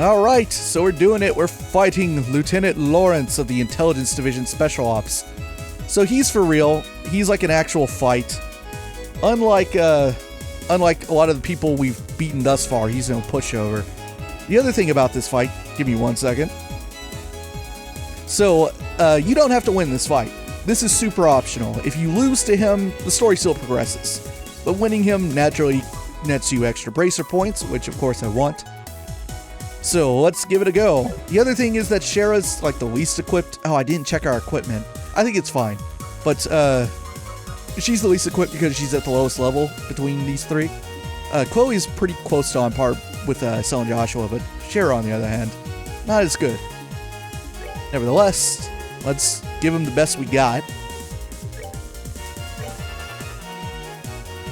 Alright, so we're doing it. We're fighting Lieutenant Lawrence of the Intelligence Division Special Ops. So he's for real. He's like an actual fight. Unlike a lot of the people we've beaten thus far, he's no pushover. The other thing about this fight, give me 1 second. So, you don't have to win this fight. This is super optional. If you lose to him, the story still progresses. But winning him naturally nets you extra bracer points, which of course I want. So let's give it a go. The other thing is that Shera's like the least equipped. Oh, I didn't check our equipment. I think it's fine. But she's the least equipped because she's at the lowest level between these three. Chloe's pretty close to on par with Estelle and Joshua, but Shera on the other hand, not as good. Nevertheless, let's give him the best we got.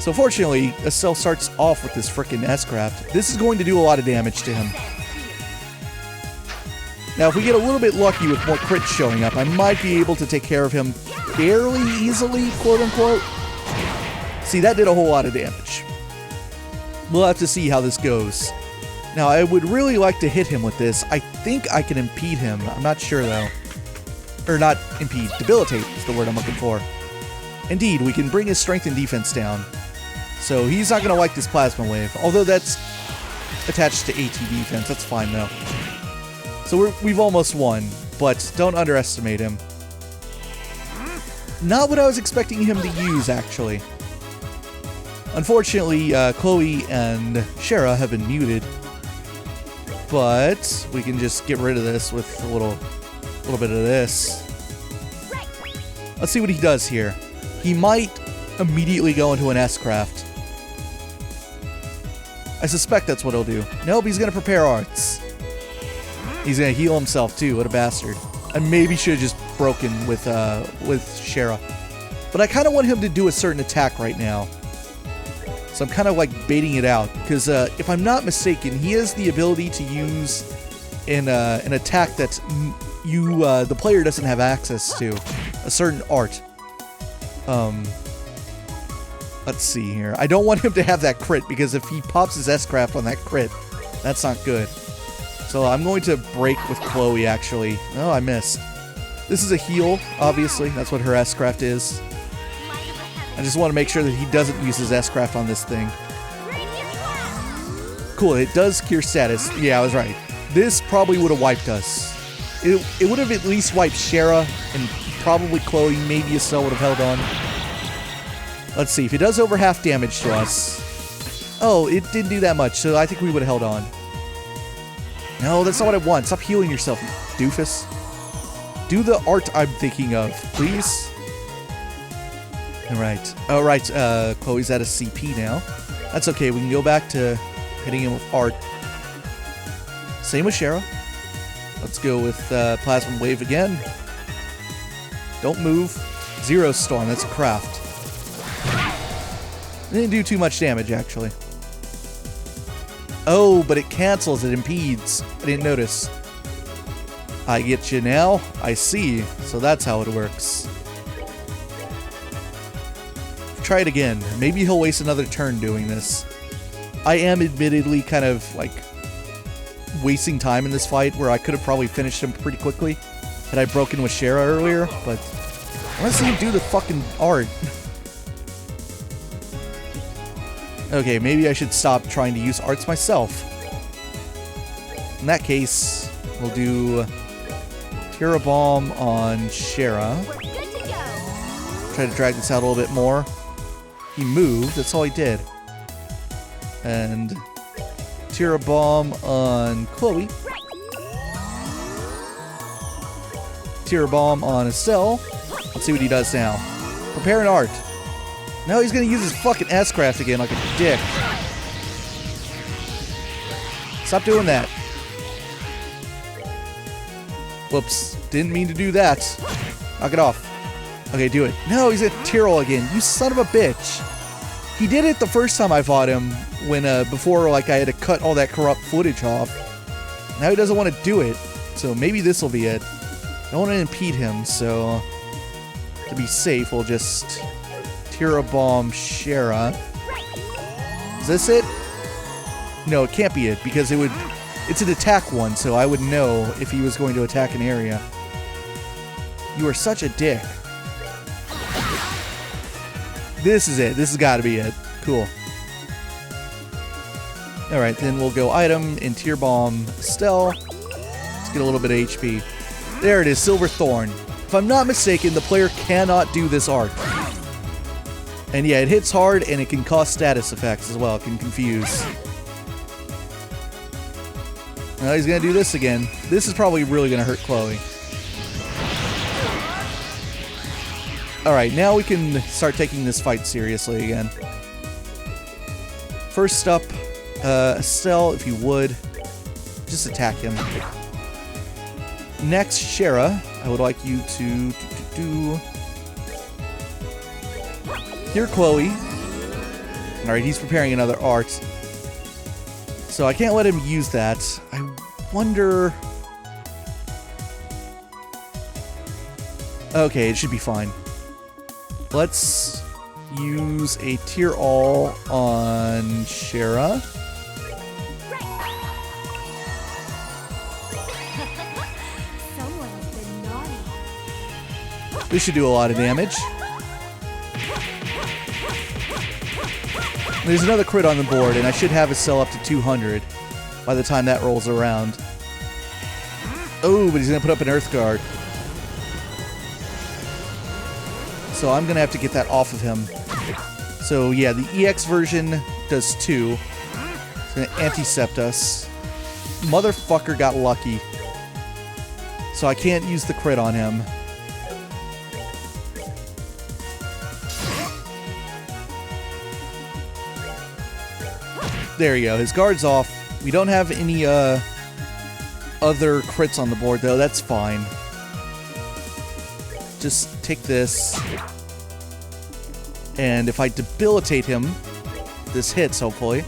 So fortunately, Estelle starts off with this frickin' S-Craft. This is going to do a lot of damage to him. Now, if we get a little bit lucky with more crits showing up, I might be able to take care of him fairly easily, quote-unquote. See, that did a whole lot of damage. We'll have to see how this goes. Now, I would really like to hit him with this. I think I can impede him. I'm not sure, though. Or not impede. Debilitate is the word I'm looking for. Indeed, we can bring his strength and defense down. So he's not going to like this plasma wave. Although that's attached to AT defense. That's fine, though. So we've almost won, but don't underestimate him. Not what I was expecting him to use, actually. Unfortunately, Chloe and Shera have been muted. But we can just get rid of this with a little bit of this. Let's see what he does here. He might immediately go into an S-Craft. I suspect that's what he'll do. Nope, he's gonna prepare arts. He's gonna heal himself too. What a bastard! I maybe should have just broken with Shera, but I kind of want him to do a certain attack right now. So I'm kind of like baiting it out because if I'm not mistaken, he has the ability to use an attack that the player doesn't have access to, a certain art. Let's see here. I don't want him to have that crit because if he pops his S-Craft on that crit, that's not good. So I'm going to break with Chloe, actually. Oh, I missed. This is a heal, obviously. That's what her S-Craft is. I just want to make sure that he doesn't use his S-Craft on this thing. Cool, it does cure status. Yeah, I was right. This probably would have wiped us. It would have at least wiped Shera, and probably Chloe, maybe Estelle would have held on. Let's see, if it does over half damage to us... Oh, it didn't do that much, so I think we would have held on. No, that's not what I want. Stop healing yourself, you doofus. Do the art I'm thinking of, please. Alright. Alright, Chloe's at a CP now. That's okay, we can go back to hitting him with art. Same with Shera. Let's go with Plasma Wave again. Don't move. Zero Storm, that's a craft. It didn't do too much damage, actually. Oh, but it cancels, it impedes. I didn't notice. I get you now. I see. So that's how it works. Try it again. Maybe he'll waste another turn doing this. I am admittedly kind of, like, wasting time in this fight where I could have probably finished him pretty quickly had I broken with Shera earlier, but I want to see him do the fucking art. Okay, maybe I should stop trying to use arts myself. In that case, we'll do Tira Bomb on Shera. Try to drag this out a little bit more. He moved, that's all he did. And Tira Bomb on Chloe. Tira Bomb on Estelle. Let's see what he does now. Prepare an art. No, he's gonna use his fucking S-Craft again like a dick. Stop doing that. Whoops. Didn't mean to do that. Knock it off. Okay, do it. No, he's at Tyrrell again. You son of a bitch. He did it the first time I fought him when, before, like, I had to cut all that corrupt footage off. Now he doesn't want to do it. So maybe this will be it. I don't want to impede him, so to be safe, we'll just Tira Bomb Shera. Is this it? No, it can't be it, because it would It's an attack one, so I would know if he was going to attack an area. You are such a dick. This is it. This has got to be it. Cool. Alright, then we'll go item, Interior Bomb, Estelle. Let's get a little bit of HP. There it is, Silver Thorn. If I'm not mistaken, the player cannot do this art. And yeah, it hits hard and it can cause status effects as well. It can confuse. Now he's going to do this again. This is probably really going to hurt Chloe. Alright, now we can start taking this fight seriously again. First up, Estelle, if you would, just attack him. Next, Shara, I would like you to Here, Chloe. Alright, he's preparing another art. So I can't let him use that. I wonder... Okay, it should be fine. Let's use a tier all on Shara. This should do a lot of damage. There's another crit on the board, and I should have Estelle up to 200 by the time that rolls around. Oh, but he's going to put up an Earth Guard. So I'm going to have to get that off of him. So yeah, the EX version does 2. It's going to anticept us. Motherfucker got lucky. So I can't use the crit on him. There you go. His guard's off. We don't have any other crits on the board, though. That's fine. Just take this. And if I debilitate him, this hits, hopefully.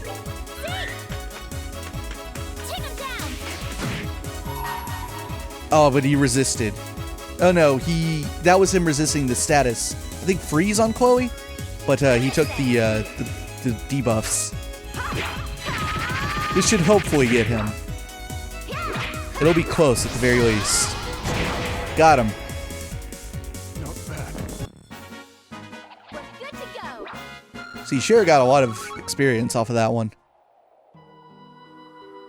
Oh, but he resisted. Oh no, that was him resisting the status. I think freeze on Chloe, but he took the debuffs. This should hopefully get him. It'll be close at the very least. Got him. Not bad. We're good to go. See, Shara got a lot of experience off of that one.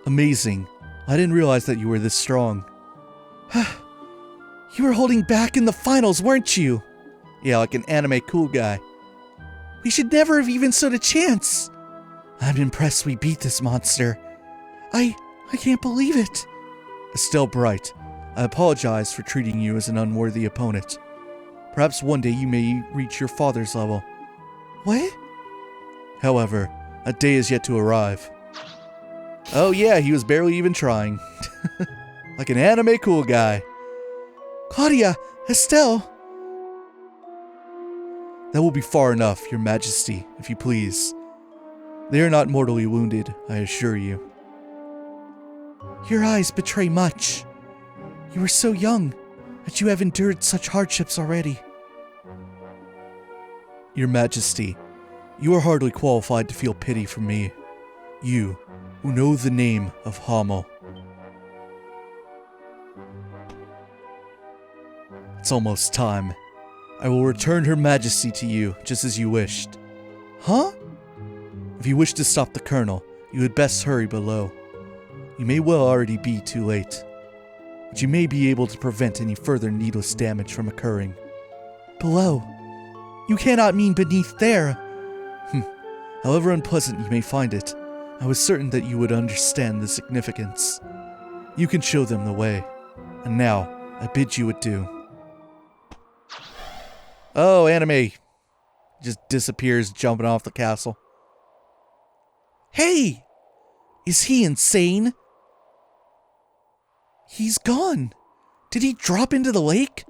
Amazing. I didn't realize that you were this strong. You were holding back in the finals, weren't you? Yeah, like an anime cool guy. We should never have even stood a chance. I'm impressed we beat this monster. I can't believe it. Estelle Bright, I apologize for treating you as an unworthy opponent. Perhaps one day you may reach your father's level. What? However, a day is yet to arrive. Oh yeah, he was barely even trying. Like an anime cool guy. Claudia, Estelle. That will be far enough, Your Majesty, if you please. They are not mortally wounded, I assure you. Your eyes betray much. You are so young, that you have endured such hardships already. Your Majesty, you are hardly qualified to feel pity for me. You, who know the name of Hamel. It's almost time. I will return Her Majesty to you, just as you wished. Huh? If you wish to stop the Colonel, you had best hurry below. You may well already be too late, but you may be able to prevent any further needless damage from occurring. Below? You cannot mean beneath there. However unpleasant you may find it, I was certain that you would understand the significance. You can show them the way. And now, I bid you adieu. Oh, anime. Just disappears jumping off the castle. Hey! Is he insane? He's gone. Did he drop into the lake?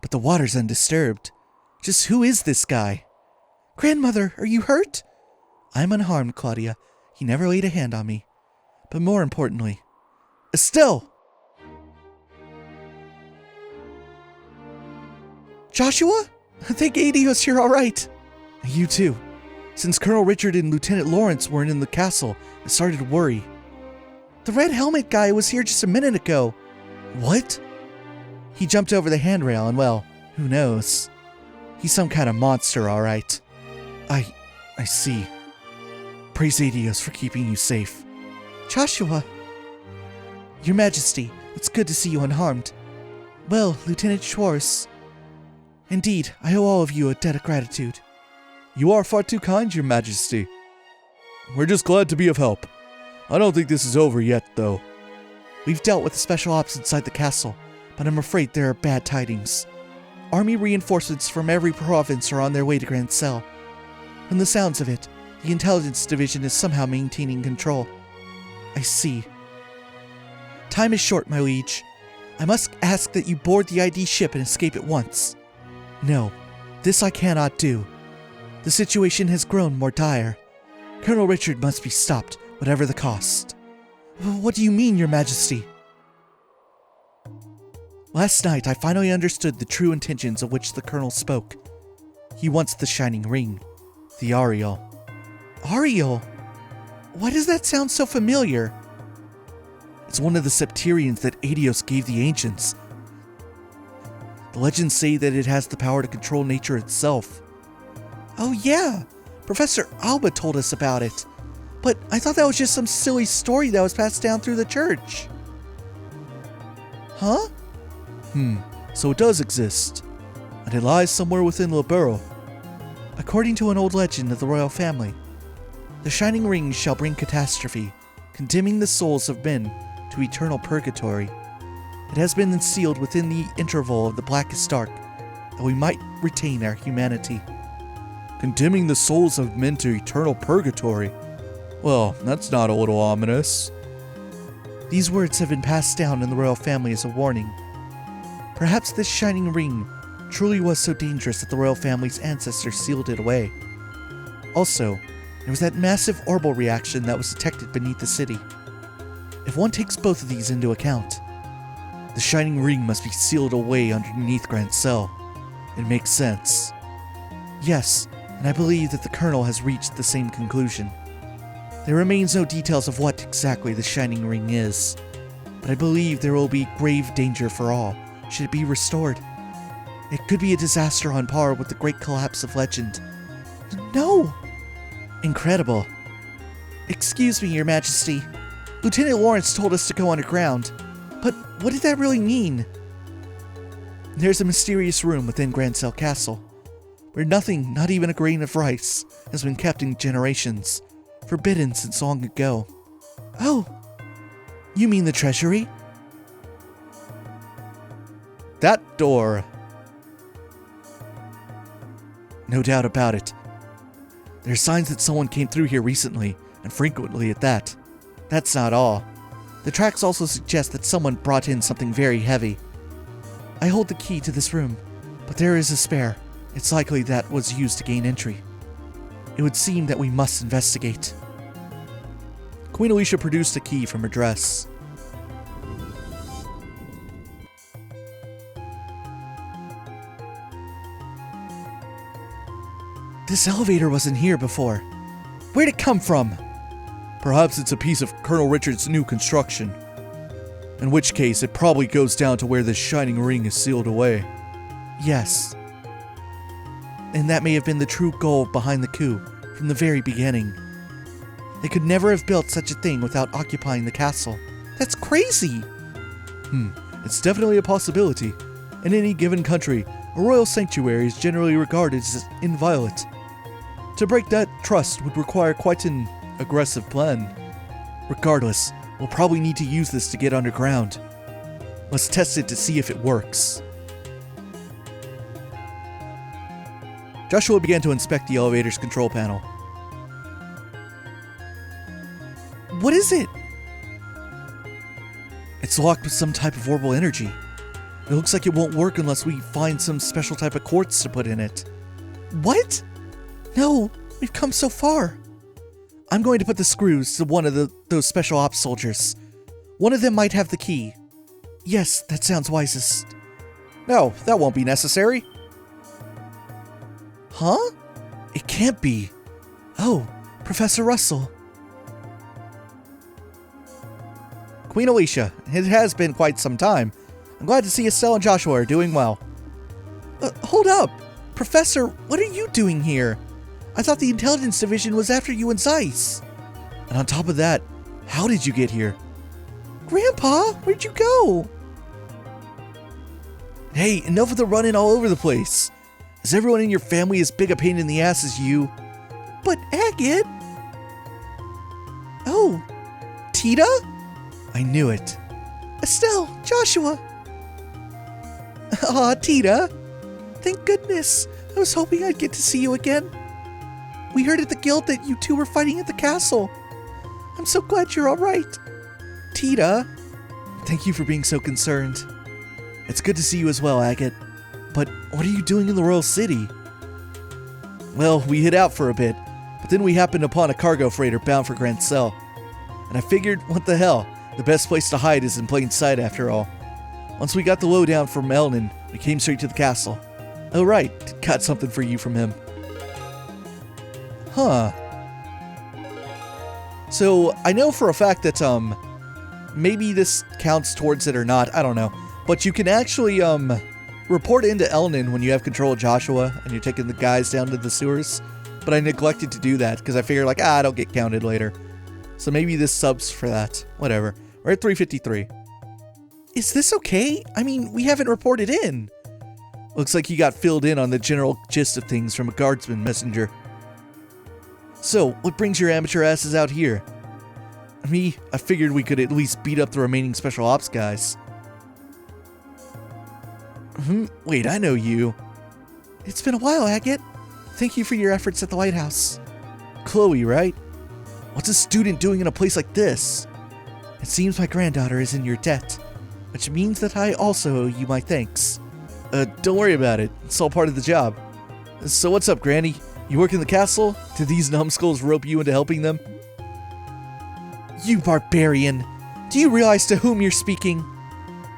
But the water's undisturbed. Just who is this guy? Grandmother, are you hurt? I'm unharmed, Claudia. He never laid a hand on me. But more importantly, Estelle! Joshua? Thank Adios, you're alright. You too. Since Colonel Richard and Lieutenant Lawrence weren't in the castle, I started to worry. The red helmet guy was here just a minute ago. What? He jumped over the handrail and, well, who knows? He's some kind of monster, all right. I see. Praise Adios for keeping you safe. Joshua. Your Majesty, it's good to see you unharmed. Well, Lieutenant Schwartz. Indeed, I owe all of you a debt of gratitude. You are far too kind, Your Majesty. We're just glad to be of help. I don't think this is over yet, though. We've dealt with the special ops inside the castle, but I'm afraid there are bad tidings. Army reinforcements from every province are on their way to Grand Cell. From the sounds of it, the Intelligence Division is somehow maintaining control. I see. Time is short, my liege. I must ask that you board the ID ship and escape at once. No, this I cannot do. The situation has grown more dire. Colonel Richard must be stopped, whatever the cost. What do you mean, Your Majesty? Last night, I finally understood the true intentions of which the Colonel spoke. He wants the Shining Ring. The Ariel. Ariel? Why does that sound so familiar? It's one of the septerians that Adios gave the ancients. The legends say that it has the power to control nature itself. Oh yeah, Professor Alba told us about it. But I thought that was just some silly story that was passed down through the church. Huh? So it does exist. And it lies somewhere within Liberl. According to an old legend of the royal family, the Shining Ring shall bring catastrophe, condemning the souls of men to eternal purgatory. It has been sealed within the interval of the blackest dark, that we might retain our humanity. Condemning the souls of men to eternal purgatory? Well, that's not a little ominous. These words have been passed down in the royal family as a warning. Perhaps this Shining Ring truly was so dangerous that the royal family's ancestors sealed it away. Also, there was that massive Orbal reaction that was detected beneath the city. If one takes both of these into account, the Shining Ring must be sealed away underneath Grand Cell. It makes sense. Yes, and I believe that the Colonel has reached the same conclusion. There remains no details of what exactly the Shining Ring is, but I believe there will be grave danger for all should it be restored. It could be a disaster on par with the Great Collapse of Legend. No! Incredible. Excuse me, Your Majesty. Lieutenant Lawrence told us to go underground. But what did that really mean? There's a mysterious room within Grand Cell Castle, where nothing, not even a grain of rice, has been kept in generations, forbidden since long ago. Oh, you mean the treasury? That door. No doubt about it. There are signs that someone came through here recently, and frequently at that. That's not all. The tracks also suggest that someone brought in something very heavy. I hold the key to this room, but there is a spare. It's likely that was used to gain entry. It would seem that we must investigate. Queen Alicia produced a key from her dress. This elevator wasn't here before. Where'd it come from? Perhaps it's a piece of Colonel Richard's new construction. In which case, it probably goes down to where this Shining Ring is sealed away. Yes. And that may have been the true goal behind the coup, from the very beginning. They could never have built such a thing without occupying the castle. That's crazy! It's definitely a possibility. In any given country, a royal sanctuary is generally regarded as inviolate. To break that trust would require quite an aggressive plan. Regardless, we'll probably need to use this to get underground. Let's test it to see if it works. Joshua began to inspect the elevator's control panel. What is it? It's locked with some type of orbital energy. It looks like it won't work unless we find some special type of quartz to put in it. What? No, we've come so far. I'm going to put the screws to one of those special ops soldiers. One of them might have the key. Yes, that sounds wisest. No, that won't be necessary. Huh? It can't be. Oh, Professor Russell. Queen Alicia, it has been quite some time. I'm glad to see Estelle and Joshua are doing well. Hold up! Professor, what are you doing here? I thought the intelligence division was after you and Zeiss. And on top of that, how did you get here? Grandpa, where'd you go? Hey, enough of the running all over the place. Is everyone in your family as big a pain in the ass as you? But Agate... Oh, Tita? I knew it. Estelle, Joshua. Aw, Tita. Thank goodness. I was hoping I'd get to see you again. We heard at the guild that you two were fighting at the castle. I'm so glad you're all right. Tita. Thank you for being so concerned. It's good to see you as well, Agate. But what are you doing in the Royal City? Well, we hid out for a bit, but then we happened upon a cargo freighter bound for Grand Cell. And I figured, what the hell, the best place to hide is in plain sight after all. Once we got the lowdown from Elnan, we came straight to the castle. Oh right, got something for you from him. Huh. So, I know for a fact that, maybe this counts towards it or not, I don't know. But you can actually, report into Elnan when you have control of Joshua and you're taking the guys down to the sewers. But I neglected to do that because I figured like, I don't get counted later. So maybe this subs for that. Whatever. We're at 353. Is this okay? I mean, we haven't reported in. Looks like you got filled in on the general gist of things from a guardsman messenger. So, what brings your amateur asses out here? I figured we could at least beat up the remaining special ops guys. Wait, I know you. It's been a while, Agate. Thank you for your efforts at the lighthouse. Chloe, right? What's a student doing in a place like this? It seems my granddaughter is in your debt, which means that I also owe you my thanks. Don't worry about it. It's all part of the job. So what's up, Granny? You work in the castle? Did these numbskulls rope you into helping them? You barbarian! Do you realize to whom you're speaking?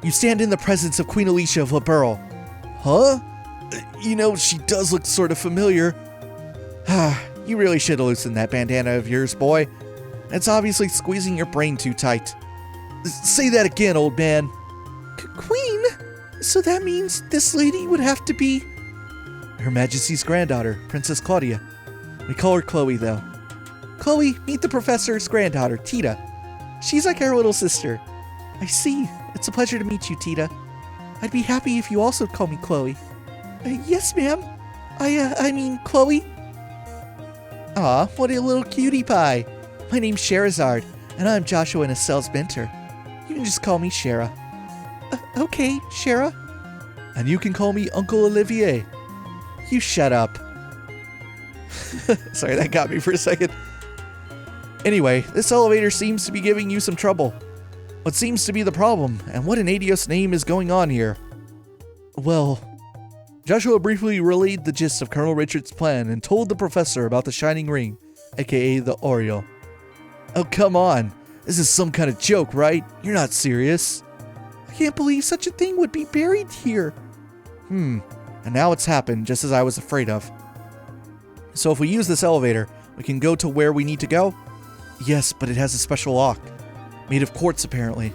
You stand in the presence of Queen Alicia of Liberl. Huh? You know, she does look sort of familiar. You really should have loosened that bandana of yours, boy. It's obviously squeezing your brain too tight. Say that again, old man. Queen? So that means this lady would have to be... Her Majesty's granddaughter, Princess Claudia. We call her Chloe, though. Chloe, meet the professor's granddaughter, Tita. She's like our little sister. I see. It's a pleasure to meet you, Tita. I'd be happy if you also call me Chloe. Yes, ma'am. I mean, Chloe. Aw, what a little cutie pie. My name's Sherazard, and I'm Joshua and Estelle's mentor. You can just call me Shara. Okay, Shara. And you can call me Uncle Olivier. You shut up. Sorry, that got me for a second. Anyway, this elevator seems to be giving you some trouble. What seems to be the problem, and what an adios name is going on here? Well, Joshua briefly relayed the gist of Colonel Richard's plan and told the professor about the Shining Ring, aka the Oriole. Oh, come on. This is some kind of joke, right? You're not serious. I can't believe such a thing would be buried here. And now it's happened, just as I was afraid of. So if we use this elevator, we can go to where we need to go? Yes, but it has a special lock. Made of quartz, apparently.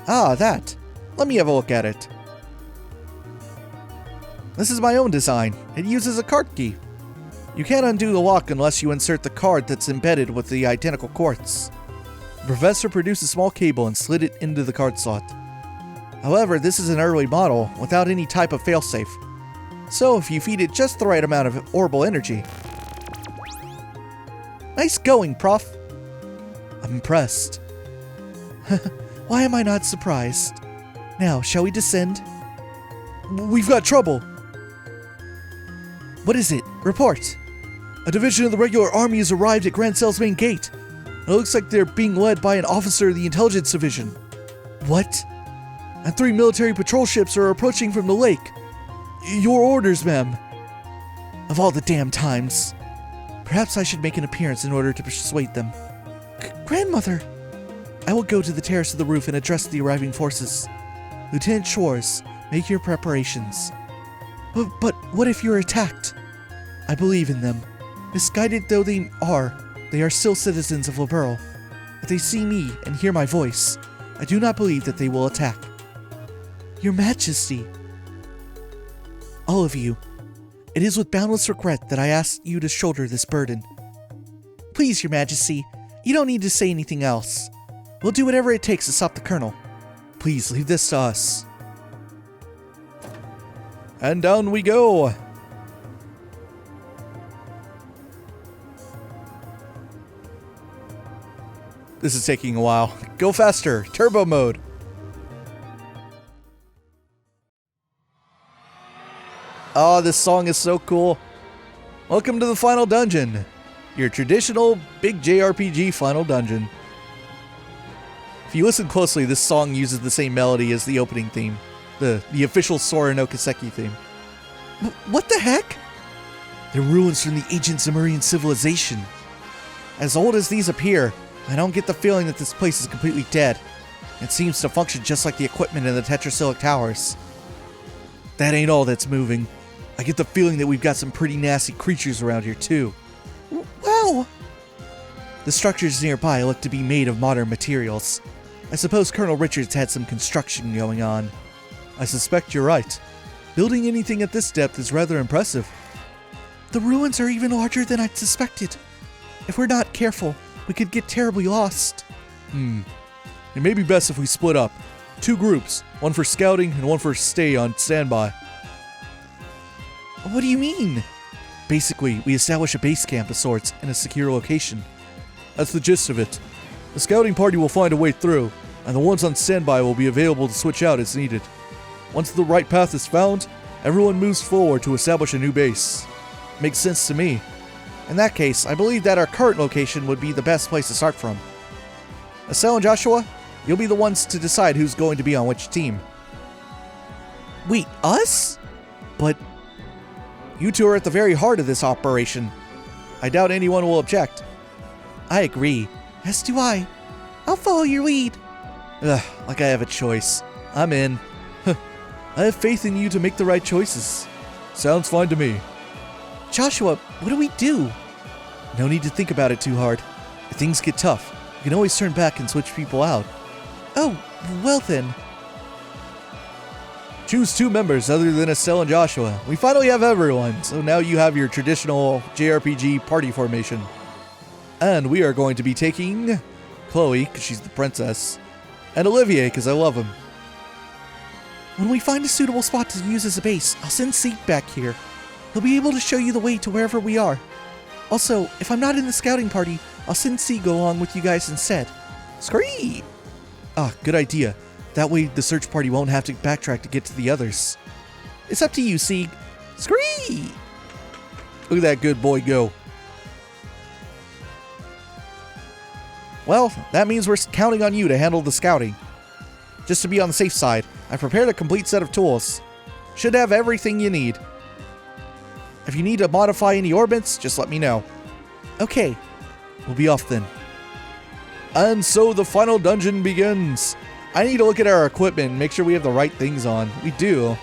Ah, that. Let me have a look at it. This is my own design. It uses a card key. You can't undo the lock unless you insert the card that's embedded with the identical quartz. The professor produced a small cable and slid it into the card slot. However, this is an early model without any type of failsafe. So if you feed it just the right amount of Orbal energy. Nice going, Prof. I'm impressed. Why am I not surprised? Now, shall we descend? We've got trouble. What is it? Report. A division of the regular army has arrived at Grand Cell's main gate. It looks like they're being led by an officer of the intelligence division. What? And 3 military patrol ships are approaching from the lake. Your orders, ma'am. Of all the damn times. Perhaps I should make an appearance in order to persuade them. Grandmother! I will go to the terrace of the roof and address the arriving forces. Lieutenant Schwartz, make your preparations. But what if you're attacked? I believe in them. Misguided though they are still citizens of Liberl. If they see me and hear my voice, I do not believe that they will attack. Your Majesty. All of you, it is with boundless regret that I ask you to shoulder this burden. Please, Your Majesty, you don't need to say anything else. We'll do whatever it takes to stop the Colonel. Please leave this to us. And down we go. This is taking a while. Go faster. Turbo mode. Oh, this song is so cool. Welcome to the final dungeon. Your traditional big JRPG final dungeon. If you listen closely, this song uses the same melody as the opening theme. The official Sora no Kiseki theme. What the heck? They're ruins from the ancient Zemurian civilization. As old as these appear, I don't get the feeling that this place is completely dead. It seems to function just like the equipment in the Tetrasilic Towers. That ain't all that's moving. I get the feeling that we've got some pretty nasty creatures around here too. Wow! The structures nearby look to be made of modern materials. I suppose Colonel Richards had some construction going on. I suspect you're right. Building anything at this depth is rather impressive. The ruins are even larger than I'd suspected. If we're not careful, we could get terribly lost. It may be best if we split up. 2 groups, one for scouting and one for stay on standby. What do you mean? Basically, we establish a base camp of sorts in a secure location. That's the gist of it. The scouting party will find a way through, and the ones on standby will be available to switch out as needed. Once the right path is found, everyone moves forward to establish a new base. Makes sense to me. In that case, I believe that our current location would be the best place to start from. Estelle and Joshua, you'll be the ones to decide who's going to be on which team. Wait, us? But you two are at the very heart of this operation. I doubt anyone will object. I agree. As do I. I'll follow your lead. Ugh, like I have a choice. I'm in. I have faith in you to make the right choices. Sounds fine to me. Joshua, what do we do? No need to think about it too hard. If things get tough, you can always turn back and switch people out. Oh, well then. Choose 2 members other than Estelle and Joshua. We finally have everyone, so now you have your traditional JRPG party formation. And we are going to be taking Chloe, because she's the princess, and Olivier, because I love him. When we find a suitable spot to use as a base, I'll send Zeke back here. He'll be able to show you the way to wherever we are. Also, if I'm not in the scouting party, I'll send Sieg along with you guys instead. Scree! Ah, good idea. That way the search party won't have to backtrack to get to the others. It's up to you, Sieg. Scree! Look at that good boy go. Well, that means we're counting on you to handle the scouting. Just to be on the safe side, I've prepared a complete set of tools. Should have everything you need. If you need to modify any orbits, just let me know. Okay, we'll be off then. And so the final dungeon begins. I need to look at our equipment and make sure we have the right things on. We do.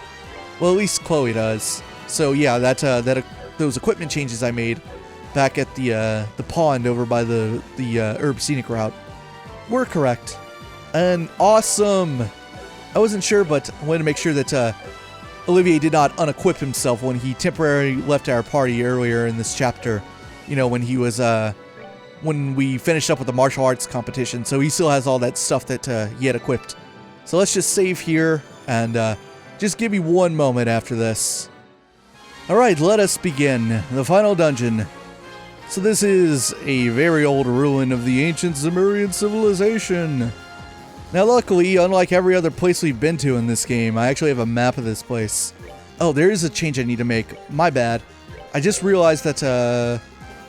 Well, at least Chloe does. So yeah, those equipment changes I made back at the pond over by the Herb Scenic Route were correct. And awesome! I wasn't sure, but I wanted to make sure that Olivier did not unequip himself when he temporarily left our party earlier in this chapter. You know, when he was, when we finished up with the martial arts competition. So he still has all that stuff that he had equipped. So let's just save here and just give me one moment after this. Alright, let us begin. The final dungeon. So this is a very old ruin of the ancient Zemurian civilization. Now luckily, unlike every other place we've been to in this game, I actually have a map of this place. Oh, there is a change I need to make. My bad. I just realized that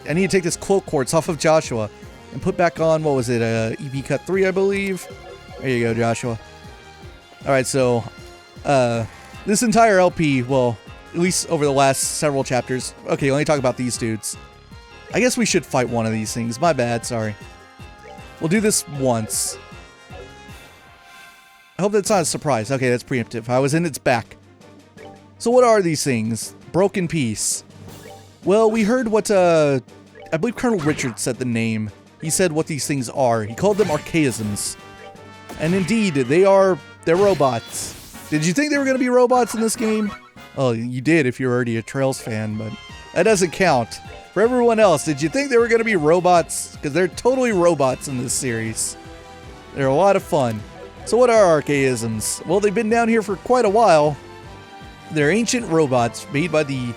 I need to take this cloak quartz off of Joshua and put back on, what was it, EP Cut 3, I believe? There you go, Joshua. Alright, so this entire LP, well, at least over the last several chapters. Okay, let me talk about these dudes. I guess we should fight one of these things. My bad, sorry. We'll do this once. I hope that's not a surprise. Okay, that's preemptive. I was in its back. So what are these things? Broken piece. Well, we heard what, I believe Colonel Richard said the name. He said what these things are. He called them archaisms. And indeed, they're robots. Did you think they were going to be robots in this game? Oh, you did if you're already a Trails fan, but that doesn't count. For everyone else, did you think they were going to be robots? Because they're totally robots in this series. They're a lot of fun. So what are archaisms? Well, they've been down here for quite a while. They're ancient robots made by the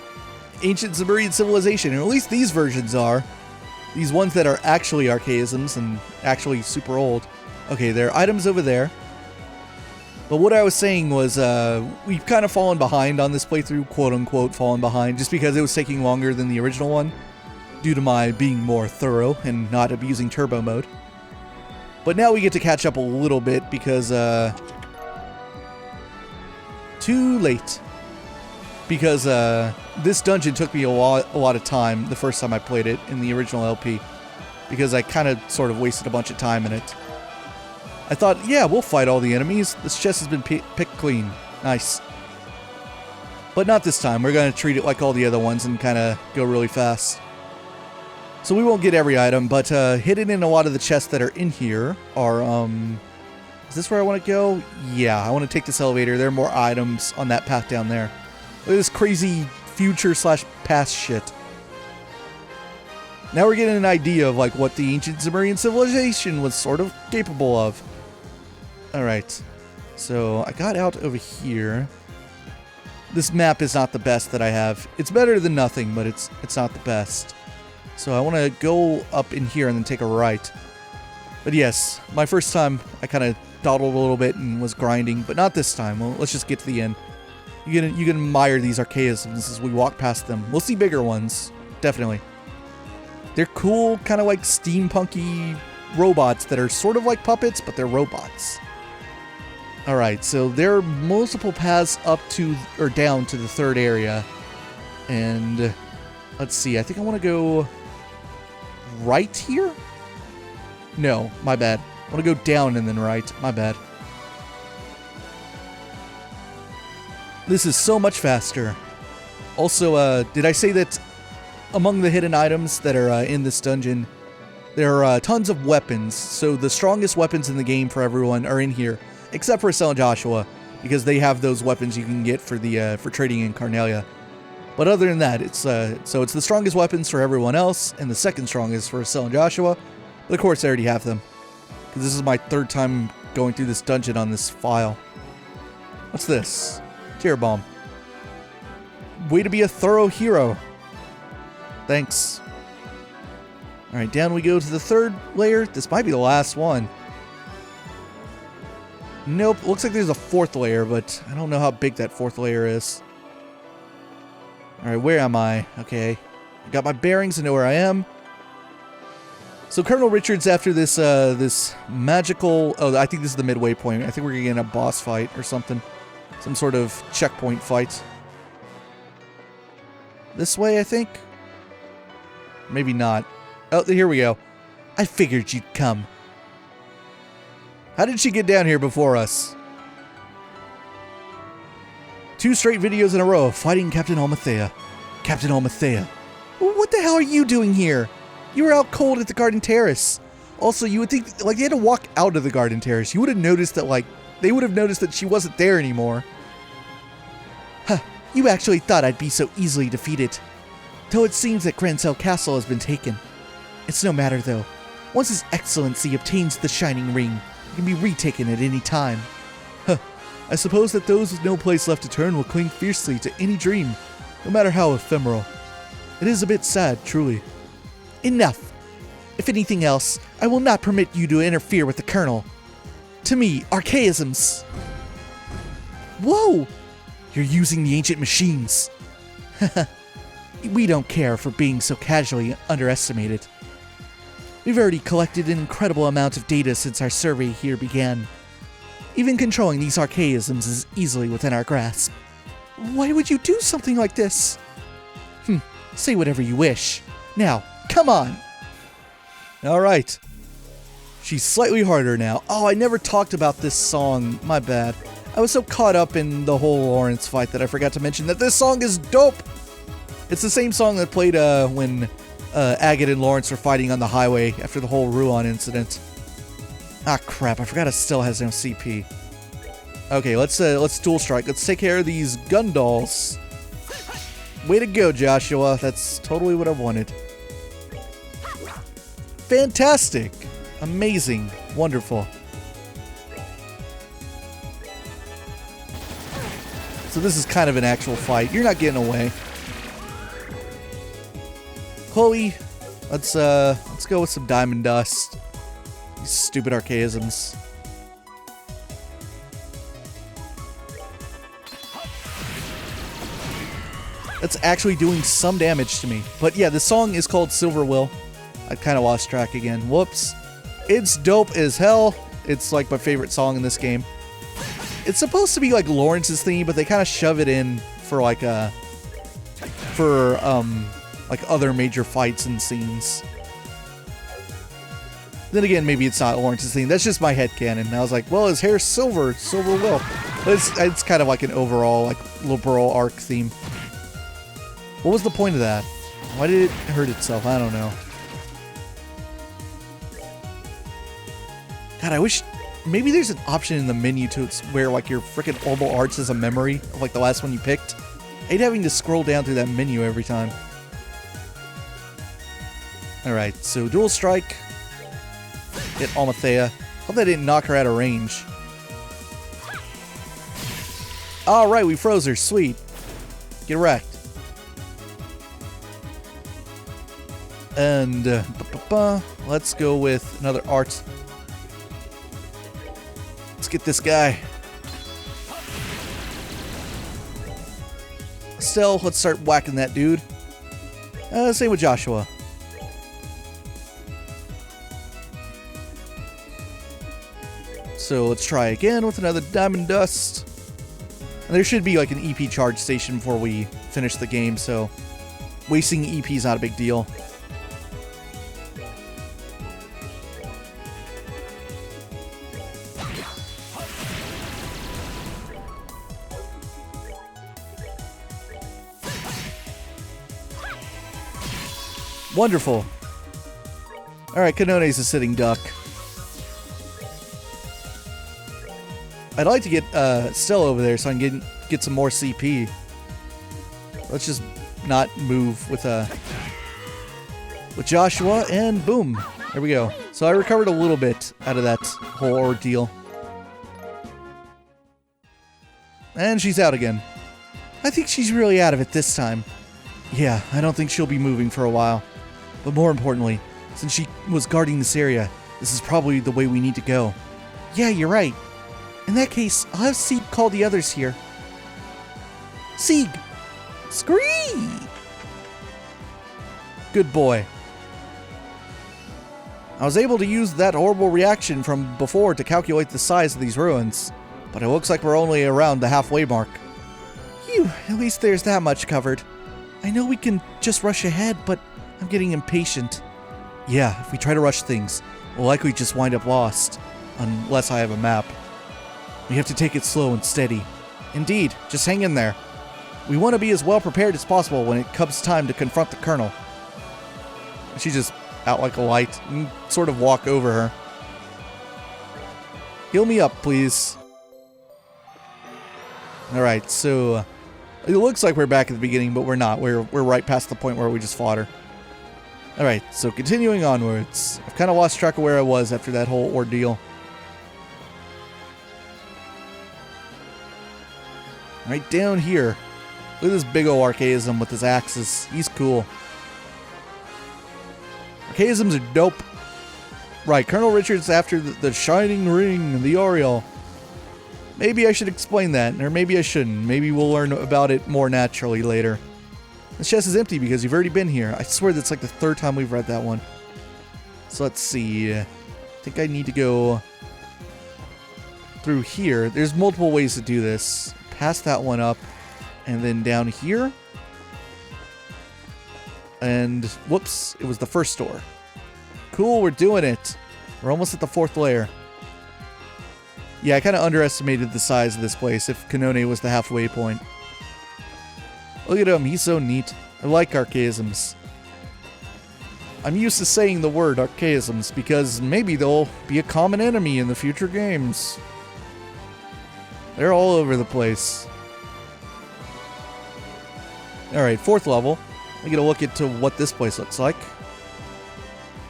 ancient Sumerian civilization, and at least these versions are. These ones that are actually archaisms and actually super old. Okay, there are items over there. But what I was saying was we've kind of fallen behind on this playthrough, quote-unquote fallen behind, just because it was taking longer than the original one, due to my being more thorough and not abusing turbo mode. But now we get to catch up a little bit because, too late. Because this dungeon took me a lot of time the first time I played it in the original LP. Because I kind of sort of wasted a bunch of time in it. I thought, yeah, we'll fight all the enemies. This chest has been picked clean. Nice. But not this time. We're going to treat it like all the other ones and kind of go really fast. So we won't get every item, but hidden in a lot of the chests that are in here are, is this where I want to go? Yeah, I want to take this elevator. There are more items on that path down there. Look at this crazy future/past shit. Now we're getting an idea of like what the ancient Sumerian civilization was sort of capable of. Alright, so I got out over here. This map is not the best that I have. It's better than nothing, but it's not the best. So I want to go up in here and then take a right. But yes, my first time I kind of dawdled a little bit and was grinding, but not this time. Well, let's just get to the end. You can admire these archaisms as we walk past them. We'll see bigger ones, definitely. They're cool, kind of like steampunky robots that are sort of like puppets, but they're robots. Alright, so there are multiple paths up to, or down to the third area. And let's see, I think I want to go right here? No, my bad. I want to go down and then right. My bad. This is so much faster. Also, did I say that among the hidden items that are in this dungeon, there are tons of weapons. So the strongest weapons in the game for everyone are in here, except for Estelle and Joshua, because they have those weapons you can get for the for trading in Carnelia. But other than that, it's so it's the strongest weapons for everyone else, and the second strongest for Estelle and Joshua. But of course, I already have them, because this is my third time going through this dungeon on this file. What's this? Tear bomb. Way to be a thorough hero. Thanks. Alright, down we go to the third layer. This might be the last one. Nope, looks like there's a fourth layer, but I don't know how big that fourth layer is. Alright, where am I? Okay. I got my bearings and know where I am. So Colonel Richard's after this this magical... Oh, I think this is the midway point. I think we're getting a boss fight or something. Some sort of checkpoint fight. This way, I think? Maybe not. Oh, here we go. I figured you'd come. How did she get down here before us? 2 straight videos in a row of fighting Captain Amalthea. Captain Amalthea. What the hell are you doing here? You were out cold at the Garden Terrace. Also, you would think, like, they had to walk out of the Garden Terrace. You would have noticed that, like, they would have noticed that she wasn't there anymore. Huh, you actually thought I'd be so easily defeated. Though it seems that Grancel Castle has been taken. It's no matter, though. Once His Excellency obtains the Shining Ring, it can be retaken at any time. Huh, I suppose that those with no place left to turn will cling fiercely to any dream, no matter how ephemeral. It is a bit sad, truly. Enough! If anything else, I will not permit you to interfere with the Colonel. To me, archaisms. Whoa! You're using the ancient machines. We don't care for being so casually underestimated. We've already collected an incredible amount of data since our survey here began. Even controlling these archaisms is easily within our grasp. Why would you do something like this? Say whatever you wish. Now, come on! Alright. She's slightly harder now. Oh, I never talked about this song. My bad. I was so caught up in the whole Lawrence fight that I forgot to mention that this song is dope! It's the same song that played when Agate and Lawrence were fighting on the highway after the whole Ruan incident. Ah, crap. I forgot it still has no CP. Okay, let's dual strike. Let's take care of these gun dolls. Way to go, Joshua. That's totally what I wanted. Fantastic. Amazing. Wonderful. So this is kind of an actual fight. You're not getting away. Chloe, let's go with some diamond dust. These stupid archaisms. That's actually doing some damage to me. But yeah, the song is called Silver Will. I kind of lost track again. Whoops. It's dope as hell. It's like my favorite song in this game. It's supposed to be like Lawrence's theme, but they kind of shove it in for like like other major fights and scenes. Then again, maybe it's not Lawrence's theme. That's just my headcanon. I was like, well, his hair's silver. Silver Will. But it's kind of like an overall like Liberl arc theme. What was the point of that? Why did it hurt itself? I don't know. God, I wish... Maybe there's an option in the menu to where like your frickin' Orbal Arts is a memory of like the last one you picked. I hate having to scroll down through that menu every time. Alright, so dual strike. Hit Amalthea. Hope that didn't knock her out of range. Alright, we froze her. Sweet. Get wrecked. And let's go with another art. Let's get this guy. Estelle, let's start whacking that dude. Same with Joshua. So let's try again with another diamond dust. And there should be like an EP charge station before we finish the game, so wasting EP is not a big deal. Wonderful. Alright, Kanone's a sitting duck. I'd like to get Estelle over there so I can get some more CP. Let's just not move with Joshua, and boom. There we go. So I recovered a little bit out of that whole ordeal. And she's out again. I think she's really out of it this time. Yeah, I don't think she'll be moving for a while. But more importantly, since she was guarding this area, this is probably the way we need to go. Yeah, you're right. In that case, I'll have Sieg call the others here. Sieg! Scree! Good boy. I was able to use that horrible reaction from before to calculate the size of these ruins, but it looks like we're only around the halfway mark. Phew, at least there's that much covered. I know we can just rush ahead, but I'm getting impatient. Yeah, if we try to rush things, we'll likely just wind up lost, unless I have a map. We have to take it slow and steady. Indeed, just hang in there. We want to be as well prepared as possible when it comes time to confront the Colonel. She just out like a light and sort of walk over her. Heal me up, please. Alright, so it looks like we're back at the beginning, but we're not. We're right past the point where we just fought her. Alright, so continuing onwards. I've kind of lost track of where I was after that whole ordeal. Right down here. Look at this big ol' archaism with his axes. He's cool. Archaisms are dope. Right, Colonel Richard's after the Shining Ring, the Oriole. Maybe I should explain that, or maybe I shouldn't. Maybe we'll learn about it more naturally later. This chest is empty because you've already been here. I swear that's like the third time we've read that one. So let's see. I think I need to go through here. There's multiple ways to do this. Pass that one up, and then down here. And whoops, it was the first door. Cool, we're doing it. We're almost at the 4th layer. Yeah, I kind of underestimated the size of this place if Kanone was the halfway point. Look at him, he's so neat. I like archaisms. I'm used to saying the word archaisms because maybe they'll be a common enemy in the future games. They're all over the place. Alright, 4th level. I get a look into what this place looks like.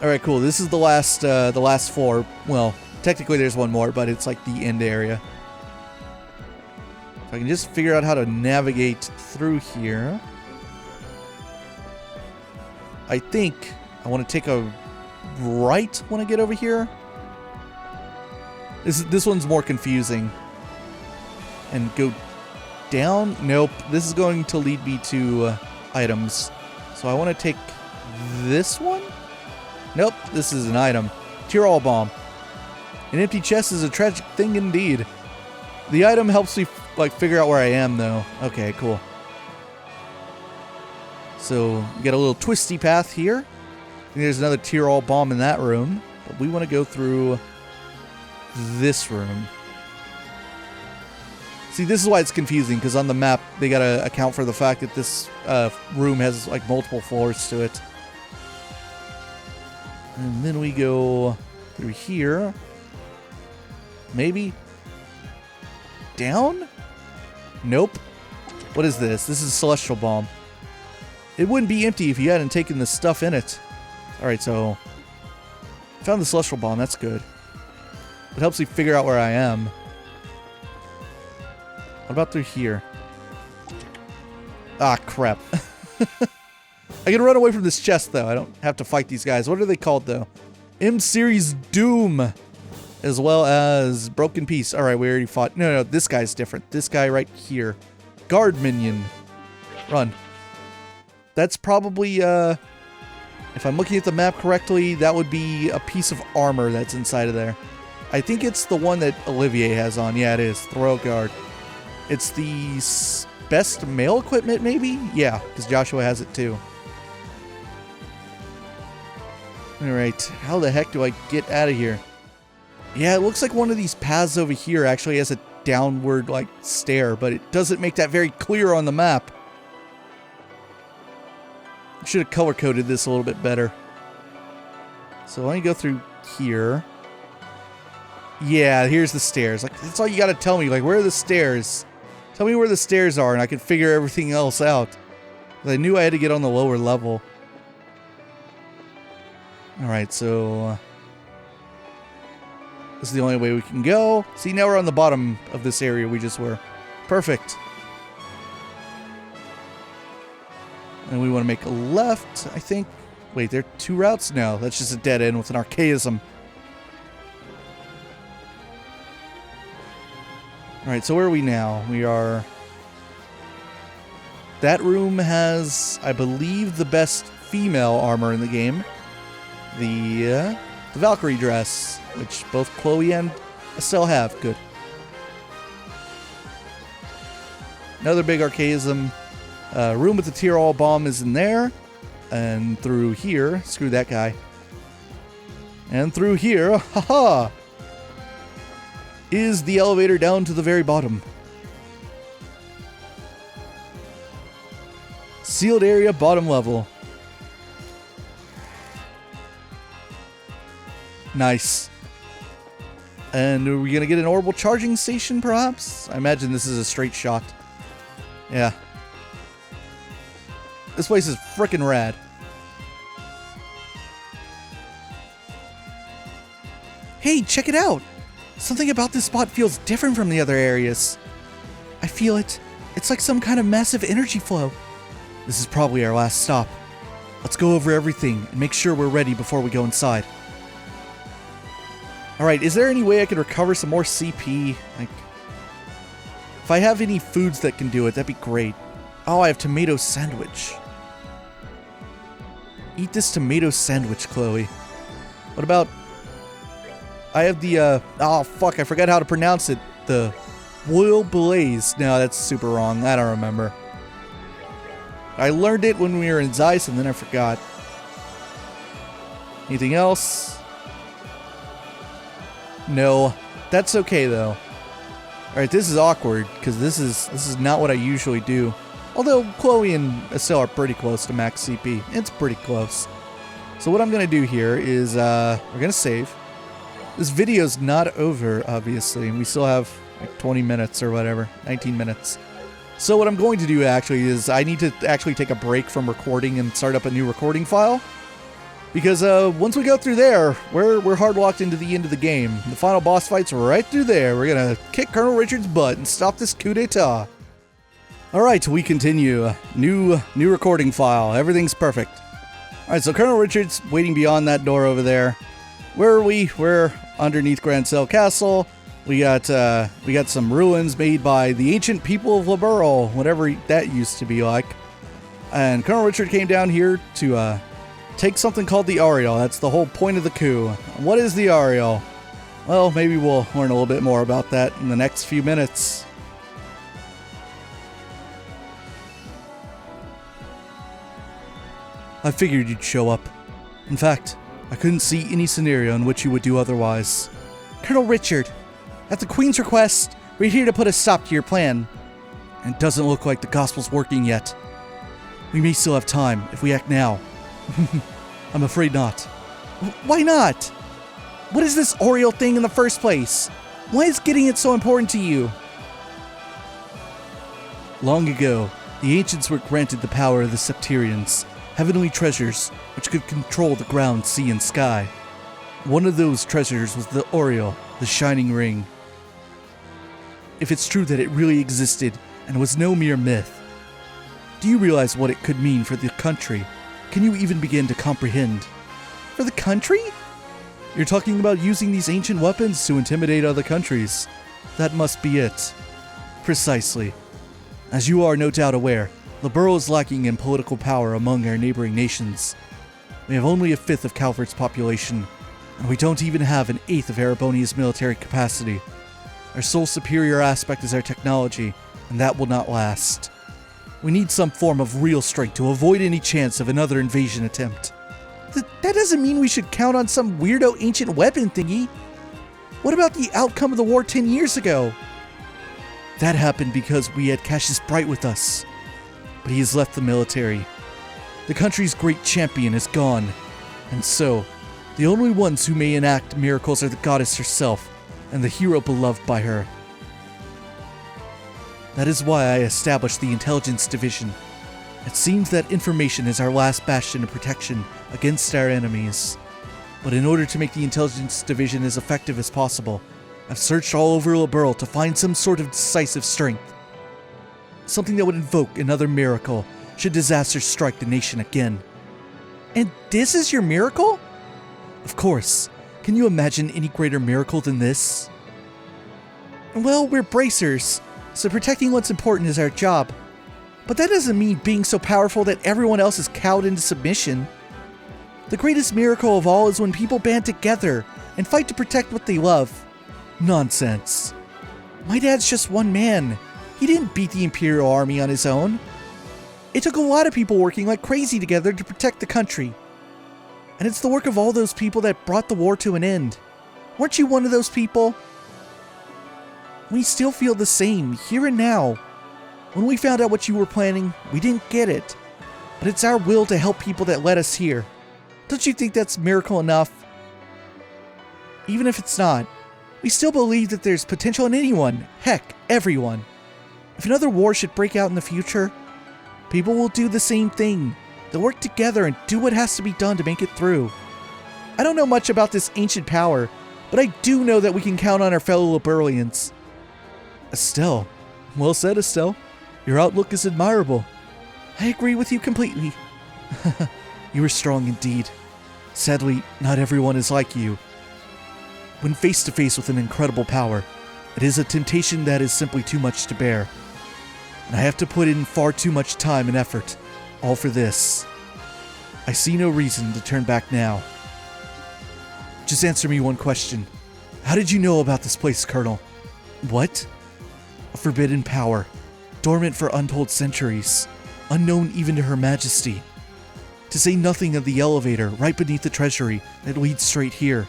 Alright, cool. This is the last floor. Well, technically there's one more, but it's like the end area. If I can just figure out how to navigate through here. I think I want to take a right when I get over here. This one's more confusing. And go down? Nope. This is going to lead me to items. So I want to take this one? Nope. This is an item. Tyrol bomb. An empty chest is a tragic thing indeed. The item helps me like figure out where I am though. Okay, cool. So we got a little twisty path here. And there's another Tyrol bomb in that room. But we want to go through this room. See, this is why it's confusing, because on the map, they gotta account for the fact that this room has, like, multiple floors to it. And then we go through here. Maybe? Down? Nope. What is this? This is a Celestial Bomb. It wouldn't be empty if you hadn't taken the stuff in it. Alright, so... found the Celestial Bomb, that's good. It helps me figure out where I am. What about through here? Ah, crap. I can run away from this chest, though. I don't have to fight these guys. What are they called, though? M-Series Doom. As well as Broken Piece. Alright, we already fought. No, this guy's different. This guy right here. Guard Minion. Run. That's probably, if I'm looking at the map correctly, that would be a piece of armor that's inside of there. I think it's the one that Olivier has on. Yeah, it is. Throw Guard. It's the best male equipment, maybe? Yeah, because Joshua has it too. Alright, how the heck do I get out of here? Yeah, it looks like one of these paths over here actually has a downward, like, stair, but it doesn't make that very clear on the map. I should have color-coded this a little bit better. So let me go through here. Yeah, here's the stairs. Like, that's all you gotta tell me. Like, where are the stairs? Tell me where the stairs are and I can figure everything else out. I knew I had to get on the lower level. Alright, so... this is the only way we can go. See, now we're on the bottom of this area we just were. Perfect. And we want to make a left, I think. Wait, there are 2 routes? No, that's just a dead end with an archaism. Alright, so where are we now? We are... that room has, I believe, the best female armor in the game. The Valkyrie dress, which both Chloe and Estelle have. Good. Another big archaism. Room with the Tyrol bomb is in there. And through here, screw that guy. And through here, haha, is the elevator down to the very bottom. Sealed area, bottom level. Nice. And are we gonna get an orbital charging station, perhaps? I imagine this is a straight shot. Yeah. This place is frickin' rad. Hey, check it out! Something about this spot feels different from the other areas. I feel it. It's like some kind of massive energy flow. This is probably our last stop. Let's go over everything and make sure we're ready before we go inside. Alright, is there any way I can recover some more CP? Like, if I have any foods that can do it, that'd be great. Oh, I have tomato sandwich. Eat this tomato sandwich, Chloe. What about... I have the, oh, fuck, I forgot how to pronounce it. The Royal Blaze. No, that's super wrong. I don't remember. I learned it when we were in Zeiss, and then I forgot. Anything else? No. That's okay, though. Alright, this is awkward, because this is not what I usually do. Although, Chloe and Estelle are pretty close to max CP. It's pretty close. So what I'm going to do here is we're going to save. This video's not over, obviously, and we still have like 20 minutes or whatever, 19 minutes. So what I'm going to do actually is I need to actually take a break from recording and start up a new recording file. Because once we go through there, we're hard locked into the end of the game. The final boss fight's right through there. We're going to kick Colonel Richard's butt and stop this coup d'etat. Alright, we continue. New recording file. Everything's perfect. Alright, so Colonel Richard's waiting beyond that door over there. Where are we? We're underneath Grand Cell Castle. We got some ruins made by the ancient people of Liberl, whatever that used to be like. And Colonel Richard came down here to take something called the Ariel. That's the whole point of the coup. What is the Ariel? Well, maybe we'll learn a little bit more about that in the next few minutes. I figured you'd show up. In fact, I couldn't see any scenario in which you would do otherwise. Colonel Richard, at the Queen's request, we're here to put a stop to your plan. And it doesn't look like the gospel's working yet. We may still have time if we act now. I'm afraid not. Why not? What is this Oriole thing in the first place? Why is getting it so important to you? Long ago, the ancients were granted the power of the Septerians, heavenly treasures which could control the ground, sea, and sky. One of those treasures was the Oriole, the shining ring. If it's true that it really existed and was no mere myth, do you realize what it could mean for the country? Can you even begin to comprehend? For the country? You're talking about using these ancient weapons to intimidate other countries. That must be it. Precisely. As you are no doubt aware, Liberl is lacking in political power among our neighboring nations. We have only a fifth of Calvert's population, and we don't even have an eighth of Erebonia's military capacity. Our sole superior aspect is our technology, and that will not last. We need some form of real strength to avoid any chance of another invasion attempt. That doesn't mean we should count on some weirdo ancient weapon thingy. What about the outcome of the war 10 years ago? That happened because we had Cassius Bright with us. But he has left the military. The country's great champion is gone. And so, the only ones who may enact miracles are the goddess herself, and the hero beloved by her. That is why I established the Intelligence Division. It seems that information is our last bastion of protection against our enemies. But in order to make the Intelligence Division as effective as possible, I've searched all over Liberl to find some sort of decisive strength. Something that would invoke another miracle should disaster strike the nation again. And this is your miracle? Of course. Can you imagine any greater miracle than this? Well, we're bracers, so protecting what's important is our job. But that doesn't mean being so powerful that everyone else is cowed into submission. The greatest miracle of all is when people band together and fight to protect what they love. Nonsense. My dad's just one man. He didn't beat the Imperial Army on his own. It took a lot of people working like crazy together to protect the country. And it's the work of all those people that brought the war to an end. Weren't you one of those people? We still feel the same, here and now. When we found out what you were planning, we didn't get it. But it's our will to help people that led us here. Don't you think that's miracle enough? Even if it's not, we still believe that there's potential in anyone, heck, everyone. If another war should break out in the future, people will do the same thing. They'll work together and do what has to be done to make it through. I don't know much about this ancient power, but I do know that we can count on our fellow Liberlians. Estelle. Well said, Estelle. Your outlook is admirable. I agree with you completely. You are strong indeed. Sadly, not everyone is like you. When face to face with an incredible power, it is a temptation that is simply too much to bear. And I have to put in far too much time and effort, all for this. I see no reason to turn back now. Just answer me one question. How did you know about this place, Colonel? What? A forbidden power, dormant for untold centuries, unknown even to Her Majesty. To say nothing of the elevator right beneath the treasury that leads straight here.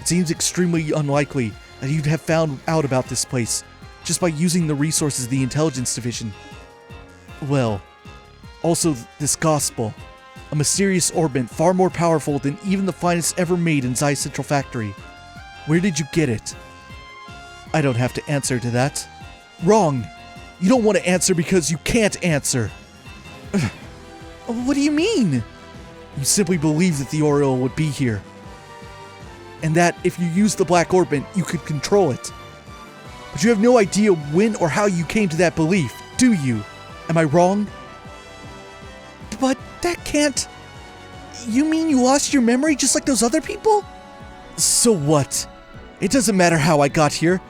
It seems extremely unlikely that you'd have found out about this place just by using the resources of the Intelligence Division. Well, also this gospel. A mysterious orbment far more powerful than even the finest ever made in Zai's central factory. Where did you get it? I don't have to answer to that. Wrong! You don't want to answer because you can't answer. What do you mean? You simply believe that the Oriole would be here. And that if you use the Black Orbment, you could control it. But you have no idea when or how you came to that belief, do you? Am I wrong? But that can't... You mean you lost your memory just like those other people? So what? It doesn't matter how I got here,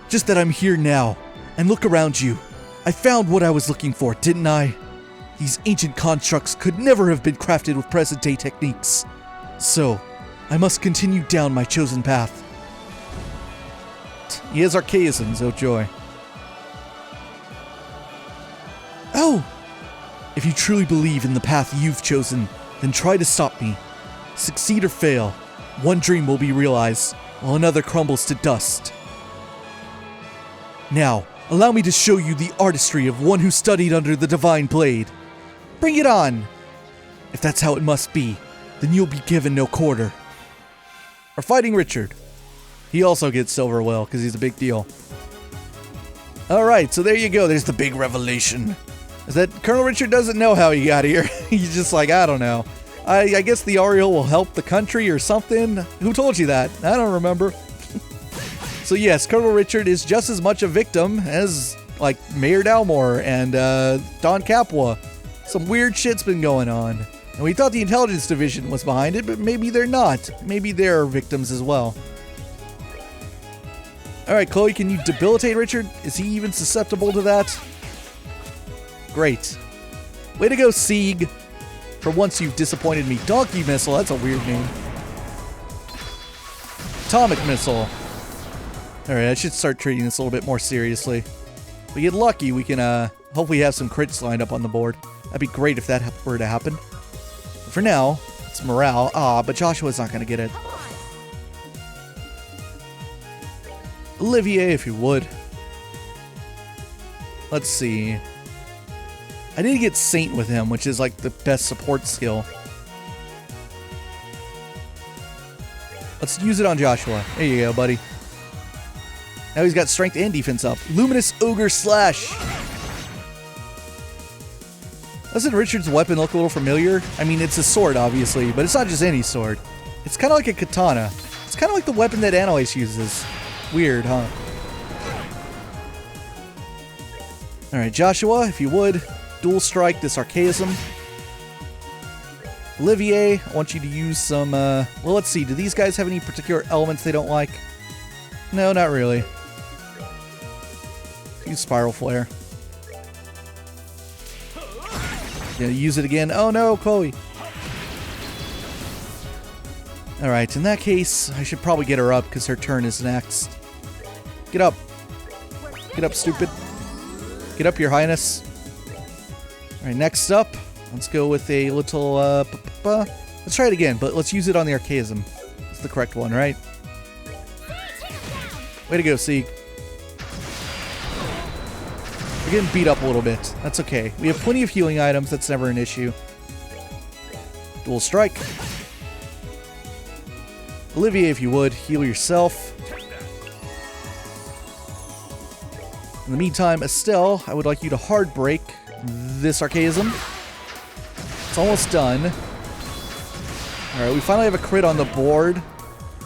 just that I'm here now. And look around you. I found what I was looking for, didn't I? These ancient constructs could never have been crafted with present-day techniques. So, I must continue down my chosen path. He has archaisms, oh joy. Oh! If you truly believe in the path you've chosen, then try to stop me. Succeed or fail, one dream will be realized, while another crumbles to dust. Now, allow me to show you the artistry of one who studied under the Divine Blade. Bring it on! If that's how it must be, then you'll be given no quarter. We're fighting Richard. He also gets silver well, because he's a big deal. Alright, so there you go. There's the big revelation. Is that Colonel Richard doesn't know how he got here. He's just like, I don't know. I guess the Oriole will help the country or something. Who told you that? I don't remember. So yes, Colonel Richard is just as much a victim as, like, Mayor Dalmore and Don Capua. Some weird shit's been going on. And we thought the Intelligence Division was behind it, but maybe they're not. Maybe they're victims as well. Alright, Chloe, can you debilitate Richard? Is he even susceptible to that? Great. Way to go, Sieg. For once you've disappointed me. Donkey Missile, that's a weird name. Atomic Missile. Alright, I should start treating this a little bit more seriously. If we get lucky, we can hopefully have some crits lined up on the board. That'd be great if that were to happen. But for now, it's morale. But Joshua's not going to get it. Olivier, if you would. Let's see. I need to get Saint with him, which is like the best support skill. Let's use it on Joshua. There you go, buddy. Now he's got strength and defense up. Luminous Ogre Slash. Doesn't Richard's weapon look a little familiar? I mean, it's a sword, obviously, but it's not just any sword. It's kind of like a katana. It's kind of like the weapon that Annalise uses. Weird, huh? Alright, Joshua, if you would, dual strike this archaism. Olivier, I want you to use some, well, let's see. Do these guys have any particular elements they don't like? No, not really. Use Spiral Flare. Yeah, use it again. Oh no, Chloe. Alright, in that case, I should probably get her up because her turn is next. Get up. Get up, stupid. Get up, Your Highness. Alright, next up, let's go with a little, let's try it again, but let's use it on the archaism. It's the correct one, right? Way to go, Sieg. We're getting beat up a little bit. That's okay. We have plenty of healing items. That's never an issue. Dual strike. Olivier, if you would, heal yourself. In the meantime, Estelle, I would like you to hard break this archaism. It's almost done. Alright, we finally have a crit on the board.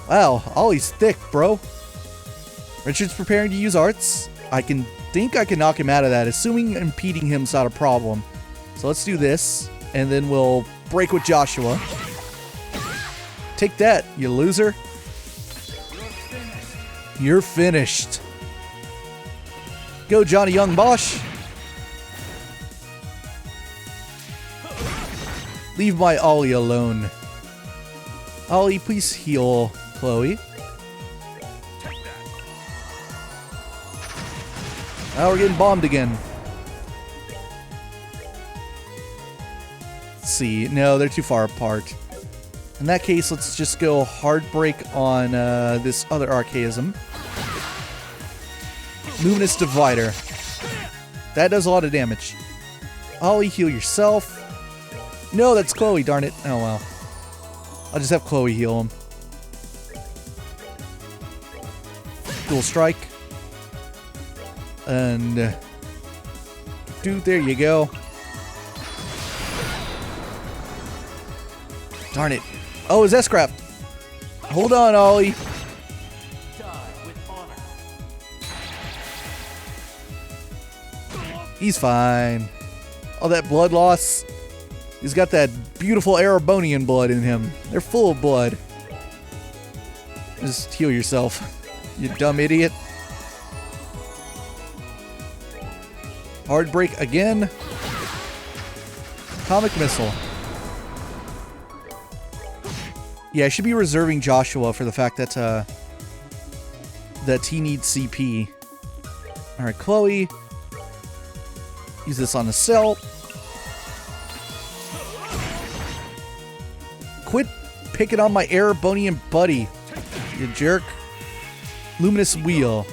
Wow, Ollie's thick, bro. Richard's preparing to use arts. I think I can knock him out of that, assuming impeding him's not a problem. So let's do this, and then we'll break with Joshua. Take that, you loser. You're finished. Go, Johnny Young Bosch. Leave my Ollie alone. Ollie, please heal Chloe. Now we're getting bombed again. Let's see. No, they're too far apart. In that case, let's just go hard break on this other archaism. Luminous Divider. That does a lot of damage. Ollie, heal yourself. No, that's Chloe, darn it. Oh well. I'll just have Chloe heal him. Dual strike. And... dude, there you go. Darn it. Oh, it's S-Craft. Hold on, Ollie. He's fine. All that blood loss. He's got that beautiful Erebonian blood in him. They're full of blood. Just heal yourself, you dumb idiot. Hard break again. Atomic missile. Yeah, I should be reserving Joshua for the fact that that he needs CP. All right, Chloe. Use this on Estelle. Quit picking on my Erebonian buddy, you jerk. Luminous Wheel.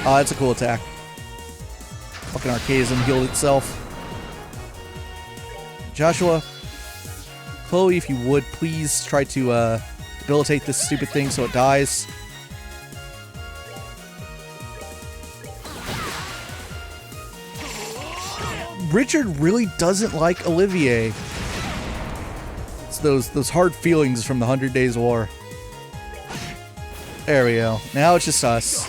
Oh, that's a cool attack. Fucking Archaism healed itself. Joshua. Chloe, if you would, please try to debilitate this stupid thing so it dies. Richard really doesn't like Olivier. It's those hard feelings from the 100 Days War. There we go. Now it's just us.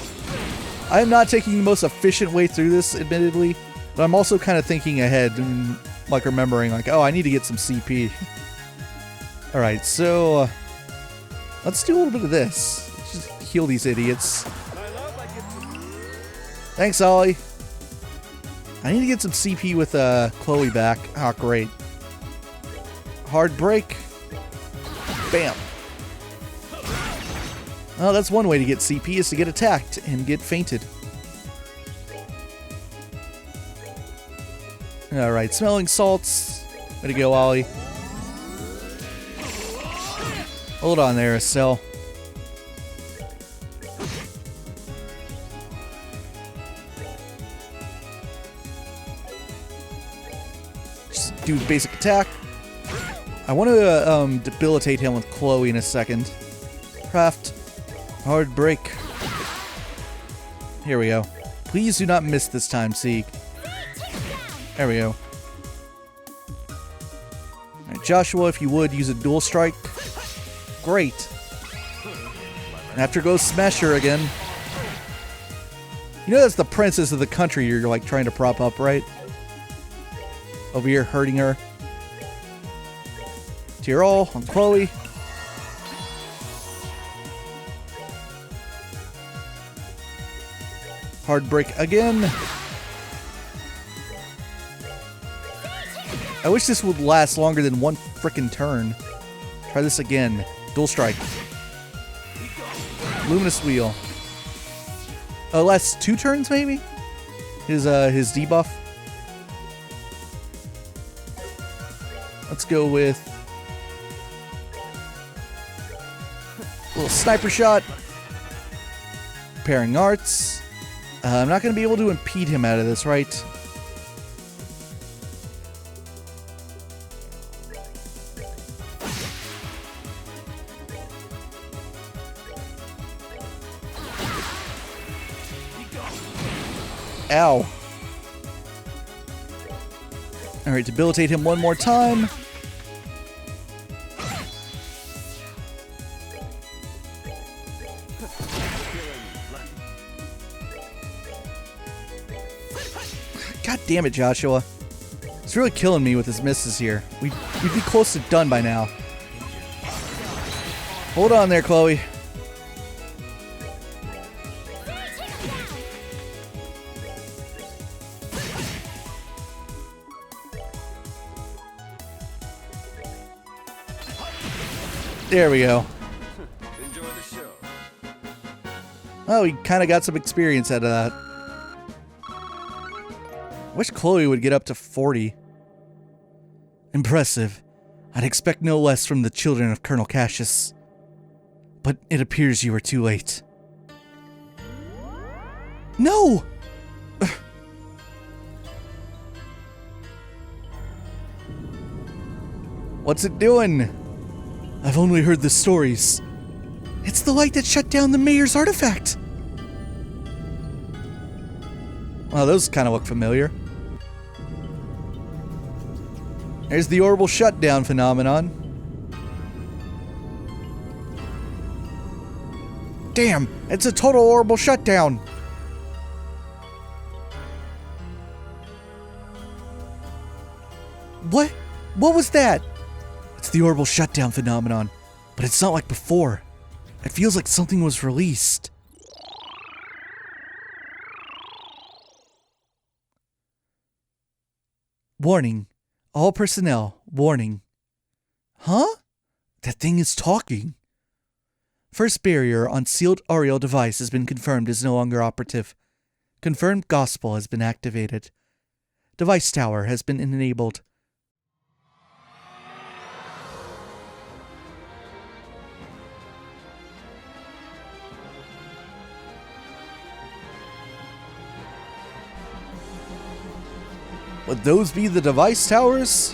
I am not taking the most efficient way through this, admittedly, but I'm also kind of thinking ahead and like remembering, like, oh, I need to get some CP. All right, so let's do a little bit of this. Let's just heal these idiots. Thanks, Ollie. I need to get some CP with Chloe back. Oh, great. Hard break. Bam. Well, that's one way to get CP, is to get attacked and get fainted. Alright, smelling salts. Way to go, Ollie. Hold on there, Estelle. Just do basic attack. I want to debilitate him with Chloe in a second. Craft. Hard break. Here we go. Please do not miss this time, Sieg. There we go. Alright, Joshua, if you would, use a dual strike. Great. And after goes Smasher again. You know that's the princess of the country you're like trying to prop up, right? Over here hurting her. Tyrol on Chloe. Hard break again. I wish this would last longer than one frickin' turn. Try this again. Dual strike. Luminous Wheel. Oh, lasts 2 turns maybe? His debuff. Let's go with a little sniper shot. Pairing arts. I'm not going to be able to impede him out of this, right? Ow. Alright, debilitate him one more time. God damn it, Joshua. It's really killing me with his misses here. We'd be close to done by now. Hold on there, Chloe. There we go. Enjoy the show. Oh, we kind of got some experience out of that. Wish Chloe would get up to 40. Impressive. I'd expect no less from the children of Colonel Cassius. But it appears you were too late. No! What's it doing? I've only heard the stories. It's the light that shut down the mayor's artifact. Well, those kind of look familiar. There's the orbital shutdown phenomenon. Damn, it's a total orbital shutdown. What? What was that? It's the orbital shutdown phenomenon, but it's not like before. It feels like something was released. Warning. All personnel. Warning. Huh? That thing is talking. First barrier on sealed aerial device has been confirmed is no longer operative. Confirmed gospel has been activated. Device tower has been enabled. Would those be the device towers?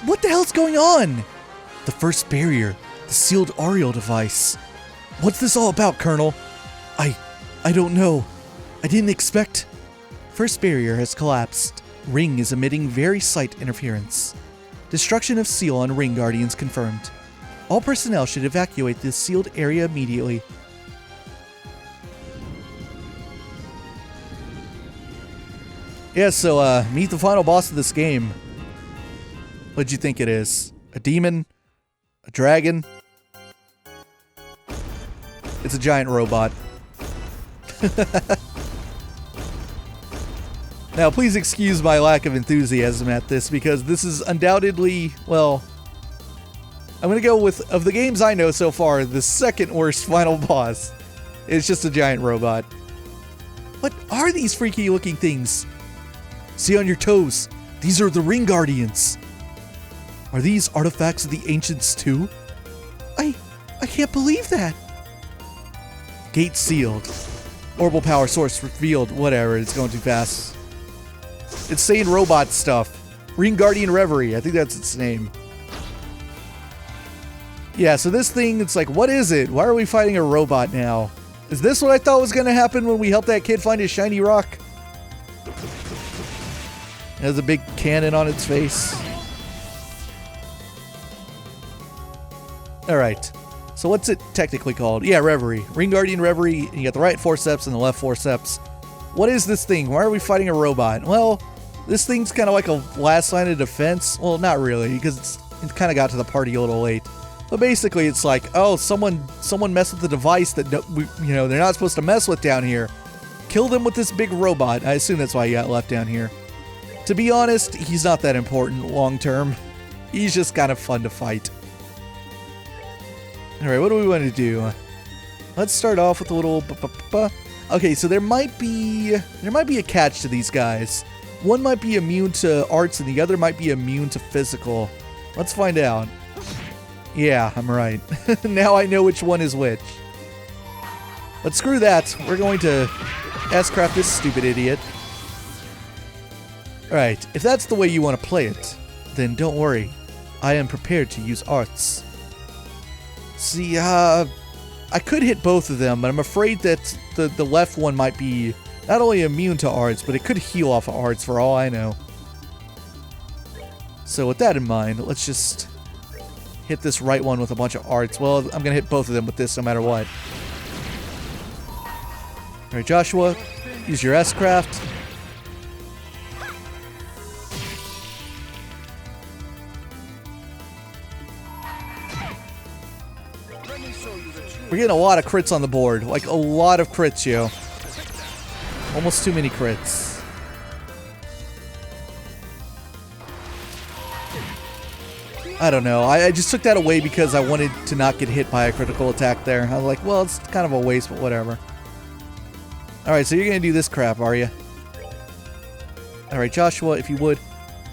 What the hell's going on? The first barrier, the sealed aerial device. What's this all about, Colonel? I don't know. I didn't expect. First barrier has collapsed. Ring is emitting very slight interference. Destruction of seal on Ring Guardians confirmed. All personnel should evacuate this sealed area immediately. Yeah, so meet the final boss of this game. What'd you think it is? A demon? A dragon? It's a giant robot. Now, please excuse my lack of enthusiasm at this, because this is undoubtedly, well, I'm gonna go with, of the games I know so far, the second worst final boss. It's just a giant robot. What are these freaky looking things? See on your toes. These are the Ring Guardians. Are these artifacts of the ancients too? I can't believe that. Gate sealed. Orbital power source revealed. Whatever, it's going too fast. It's saying robot stuff. Ring Guardian Reverie. I think that's its name. Yeah, so this thing, it's like, what is it? Why are we fighting a robot now? Is this what I thought was going to happen when we helped that kid find his shiny rock? It has a big cannon on its face. Alright. So what's it technically called? Yeah, Reverie. Ring Guardian Reverie. You got the right forceps and the left forceps. What is this thing? Why are we fighting a robot? Well, this thing's kind of like a last line of defense. Well, not really, because it kind of got to the party a little late. But basically, it's like, oh, someone messed with the device that they're not supposed to mess with down here. Kill them with this big robot. I assume that's why he got left down here. To be honest, he's not that important long term. He's just kind of fun to fight. Alright, what do we want to do? Let's start off with a little... Okay, so there might be a catch to these guys. One might be immune to arts and the other might be immune to physical. Let's find out. Yeah, I'm right. Now I know which one is which. But screw that. We're going to S-craft this stupid idiot. Alright, if that's the way you want to play it, then don't worry. I am prepared to use arts. See, I could hit both of them, but I'm afraid that the left one might be not only immune to arts, but it could heal off of arts for all I know. So with that in mind, let's just hit this right one with a bunch of arts. Well, I'm going to hit both of them with this no matter what. Alright, Joshua, use your S-craft. We're getting a lot of crits on the board. Like, a lot of crits, yo. Almost too many crits. I don't know. I just took that away because I wanted to not get hit by a critical attack there. I was like, well, it's kind of a waste, but whatever. Alright, so you're going to do this crap, are you? Alright, Joshua, if you would,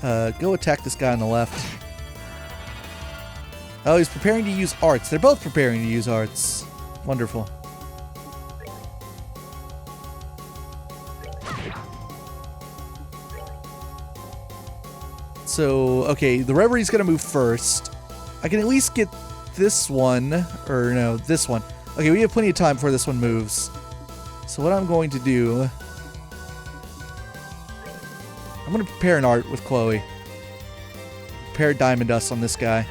go attack this guy on the left. Oh, he's preparing to use arts. They're both preparing to use arts. Wonderful. So, okay, the Reverie's gonna move first. I can at least get this one, or no, this one. Okay, we have plenty of time before this one moves. So what I'm going to do... I'm gonna prepare an art with Chloe. Prepare Diamond Dust on this guy.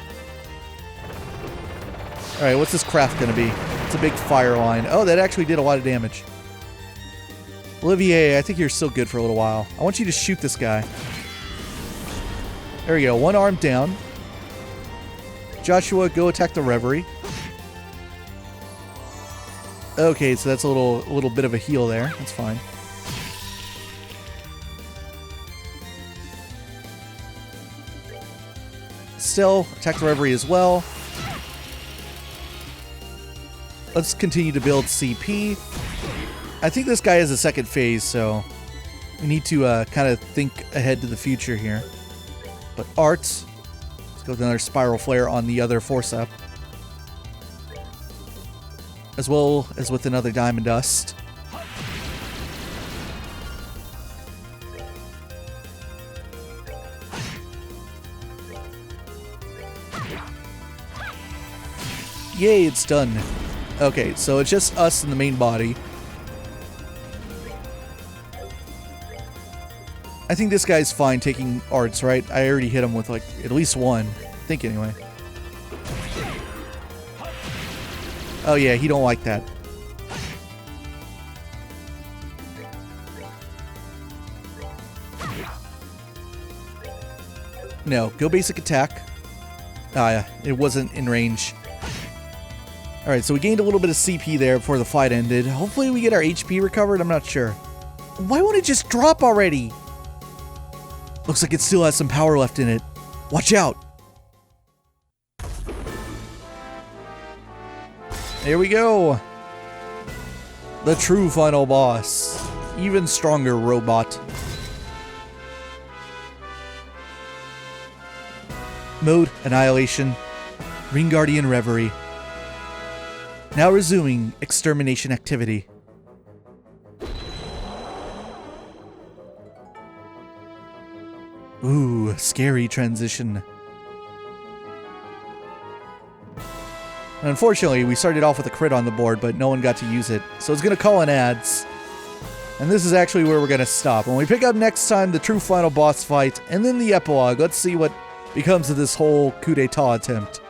Alright, what's this craft gonna be? It's a big fire line. Oh, that actually did a lot of damage. Olivier, I think you're still good for a little while. I want you to shoot this guy. There we go, one arm down. Joshua, go attack the Reverie. Okay, so that's a little bit of a heal there. That's fine. Estelle, attack the Reverie as well. Let's continue to build CP. I think this guy has a second phase, so we need to kind of think ahead to the future here. But arts, let's go with another Spiral Flare on the other Forcep. As well as with another Diamond Dust. Yay, it's done. Okay, so it's just us in the main body. I think this guy's fine taking arts, right? I already hit him with like at least one. I think anyway. Oh yeah, he don't like that. No, go basic attack. Ah yeah, it wasn't in range. Alright, so we gained a little bit of CP there before the fight ended. Hopefully we get our HP recovered, I'm not sure. Why won't it just drop already? Looks like it still has some power left in it. Watch out! Here we go! The true final boss. Even stronger robot. Mode Annihilation. Ring Guardian Reverie. Now resuming extermination activity. Ooh, scary transition. And unfortunately, we started off with a crit on the board, but no one got to use it. So it's going to call in ads. And this is actually where we're going to stop. When we pick up next time, the true final boss fight, and then the epilogue. Let's see what becomes of this whole coup d'etat attempt.